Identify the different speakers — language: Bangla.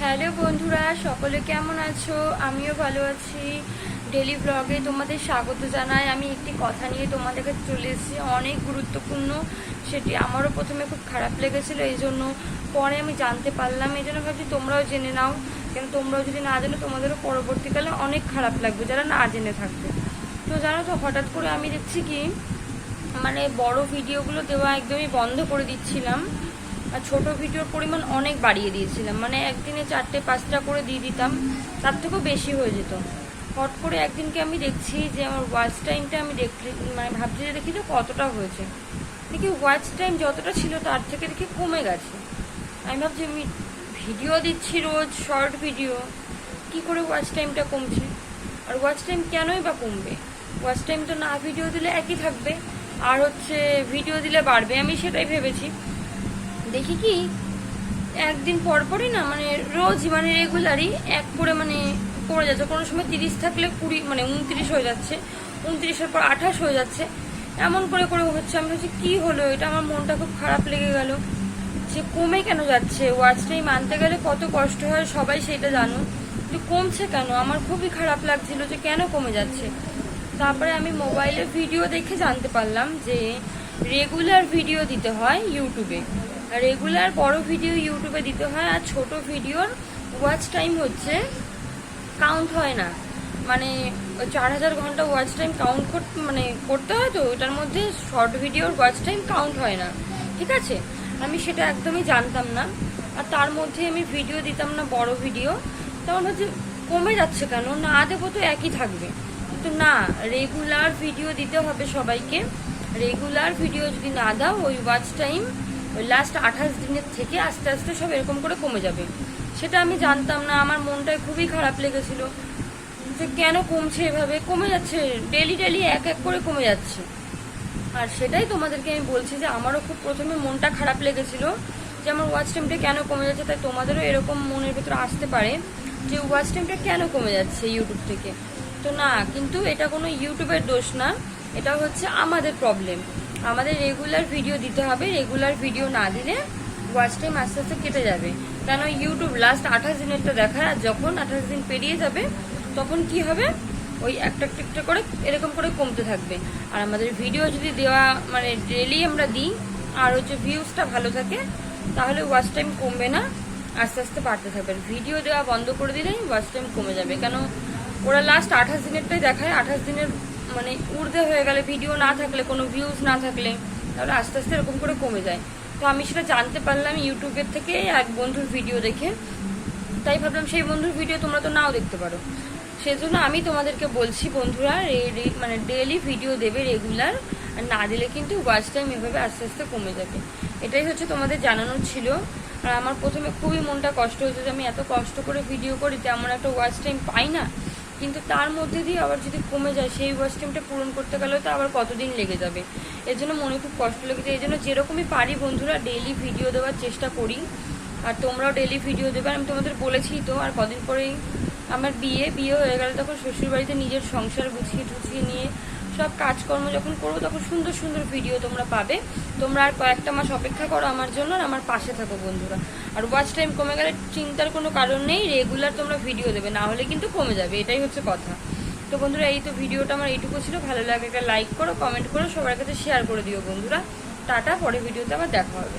Speaker 1: হ্যালো বন্ধুরা, সকলে কেমন আছো? আমিও ভালো আছি। ডেলি ব্লগে তোমাদের স্বাগত জানাই। আমি একটি কথা নিয়ে তোমাদের কাছে চলে এসেছি, অনেক গুরুত্বপূর্ণ। সেটি আমারও প্রথমে খুব খারাপ লেগেছিলো, এই জন্য পরে আমি জানতে পারলাম। এই জন্য ভাবছি তোমরাও জেনে নাও, কেন তোমরাও যদি না জানো তোমাদেরও পরবর্তীকালে অনেক খারাপ লাগবে যারা না জেনে থাকবে। তো জানো তো, হঠাৎ করে আমি দেখছি কি বড় ভিডিওগুলো দেওয়া একদমই বন্ধ করে দিচ্ছিলাম, আর ছোটো ভিডিওর পরিমাণ অনেক বাড়িয়ে দিয়েছিলাম। একদিনে 4-5টা করে দিয়ে দিতাম, তার থেকেও বেশি হয়ে যেত। হট করে একদিনকে আমি দেখছি যে আমার ওয়াচ টাইমটা আমি ভাবছি যে দেখি তো কতটা হয়েছে। দেখি ওয়াচ টাইম যতটা ছিল তার থেকে দেখি কমে গেছে। আমি ভাবছি আমি ভিডিও দিচ্ছি রোজ, শর্ট ভিডিও, কি করে ওয়াচ টাইমটা কমছে? আর ওয়াচ টাইম কেনই বা কমবে? ওয়াচ টাইম তো না ভিডিও দিলে একই থাকবে, আর ভিডিও দিলে বাড়বে। আমি সেটাই ভেবেছি। দেখি কি একদিন পরপরই না রোজ রেগুলারই এক করে কমে যাচ্ছে। কোনো সময় 30 থাকলে 20 29 হয়ে যাচ্ছে, 29-এর পর 28 হয়ে যাচ্ছে, এমন করে করে হচ্ছে। আমি ভাবছি কী হলো এটা? আমার মনটা খুব খারাপ লেগে গেল যে কমে কেন যাচ্ছে। ওয়াচ টাইম আনতে গেলে কত কষ্ট হয়, সবাই সেটা জানো, যে কমছে কেন? আমার খুবই খারাপ লাগছিল যে কেন কমে যাচ্ছে। তারপরে আমি মোবাইলে ভিডিও দেখে জানতে পারলাম যে রেগুলার ভিডিও দিতে হয় ইউটিউবে, রেগুলার বড় ভিডিও ইউটিউবে দিতে হয়, আর ছোট ভিডিওর ওয়াচ টাইম কাউন্ট হয় না। 4000 ঘন্টা ওয়াচ টাইম কাউন্ট করতে হয়, তো ওটার মধ্যে শর্ট ভিডিওর ওয়াচ টাইম কাউন্ট হয় না। ঠিক আছে, আমি সেটা একদমই জানতাম না, আর তার মধ্যে আমি ভিডিও দিতাম না বড় ভিডিও। তখন হচ্ছে কমে যাচ্ছে কেন? না দেবো তো একই থাকবে। কিন্তু না, রেগুলার ভিডিও দিতে হবে সবাইকে। রেগুলার ভিডিও যদি না দাও, ওই ওয়াচ টাইম ওই লাস্ট 28 দিনের থেকে আস্তে আস্তে সব এরকম করে কমে যাবে। সেটা আমি জানতাম না। আমার মনটায় খুবই খারাপ লেগেছিল যে কেন কমছে, এভাবে কমে যাচ্ছে, ডেলি ডেলি এক এক করে কমে যাচ্ছে। আর সেটাই তোমাদেরকে আমি বলছি যে আমারও খুব প্রথমে মনটা খারাপ লেগেছিল যে আমার ওয়াচ টাইমটা কেন কমে যাচ্ছে। তাই তোমাদেরও এরকম মনের ভেতরে আসতে পারে যে ওয়াচ টাইমটা কেন কমে যাচ্ছে ইউটিউব থেকে। তো না, কিন্তু এটা কোনো ইউটিউবের দোষ না, এটা হচ্ছে আমাদের প্রবলেম। আমাদের রেগুলার ভিডিও দিতে হবে। রেগুলার ভিডিও না দিলে ওয়াচ টাইম আস্তে আস্তে কেটে যাবে। কেন ইউটিউব লাস্ট 28 দিনেরটা দেখায়, আর যখন 28 দিন পেরিয়ে যাবে তখন কি হবে, ওই একটা একটা করে এরকম করে কমতে থাকবে। আর আমাদের ভিডিও যদি দেওয়া ডেলি আমরা দিই, আর ভিউজটা ভালো থাকে, তাহলে ওয়াচ টাইম কমবে না, আস্তে আস্তে বাড়তে থাকবে। ভিডিও দেওয়া বন্ধ করে দিলেই ওয়াচ টাইম কমে যাবে। কেন ওরা লাস্ট 28 দিনেরটাই দেখায়। 28 দিনের ঊর্ধ্বে হয়ে গেলে, ভিডিও না থাকলে, কোনো ভিউজ না থাকলে, তাহলে আস্তে আস্তে এরকম করে কমে যায়। তো আমি সেটা জানতে পারলাম ইউটিউবের থেকে, এক বন্ধুর ভিডিও দেখে। তাই ভাবলাম সেই বন্ধুর ভিডিও তোমরা তো নাও দেখতে পারো। সেজন্য আমি তোমাদেরকে বলছি বন্ধুরা, ডেইলি ভিডিও দেবে রেগুলার, আর না দিলে কিন্তু ওয়াচ টাইম এভাবে আস্তে আস্তে কমে যাবে। এটাই হচ্ছে তোমাদের জানানোর ছিল। আর আমার প্রথমে খুবই মনটা কষ্ট হয়েছে যে আমি এত কষ্ট করে ভিডিও করি, তেমন একটা ওয়াচ টাইম পাই না, কিন্তু তার মধ্যে দিয়ে আবার যদি কমে যায়, সেই ওয়াচ টাইমটা পূরণ করতে গেলেও তো আবার কতদিন লেগে যাবে। এর জন্য মনে খুব কষ্ট লেগেছে। এই জন্য যেরকমই পারি বন্ধুরা ডেইলি ভিডিও দেওয়ার চেষ্টা করি, আর তোমরাও ডেইলি ভিডিও দেবে। আমি তোমাদের বলেছি তো, আর কদিন পরেই আমার বিয়ে হয়ে গেলে তখন শ্বশুরবাড়িতে নিজের সংসার গুছিয়ে নিয়ে সব কাজকর্ম যখন করবো, তখন সুন্দর সুন্দর ভিডিও তোমরা পাবে। তোমরা আর কয়েকটা মাস অপেক্ষা করো আমার জন্য, আর আমার পাশে থাকো বন্ধুরা। আর ওয়াচ টাইম কমে গেলে চিন্তার কোনো কারণ নেই, রেগুলার তোমরা ভিডিও দেবে, না হলে কিন্তু কমে যাবে। এটাই হচ্ছে কথা। তো বন্ধুরা, এই তো ভিডিওটা আমার এইটুকু ছিল। ভালো লাগে একটা লাইক করো, কমেন্ট করো, সবার কাছে শেয়ার করে দিও বন্ধুরা। টাটা, পরে ভিডিওতে আবার দেখা হবে।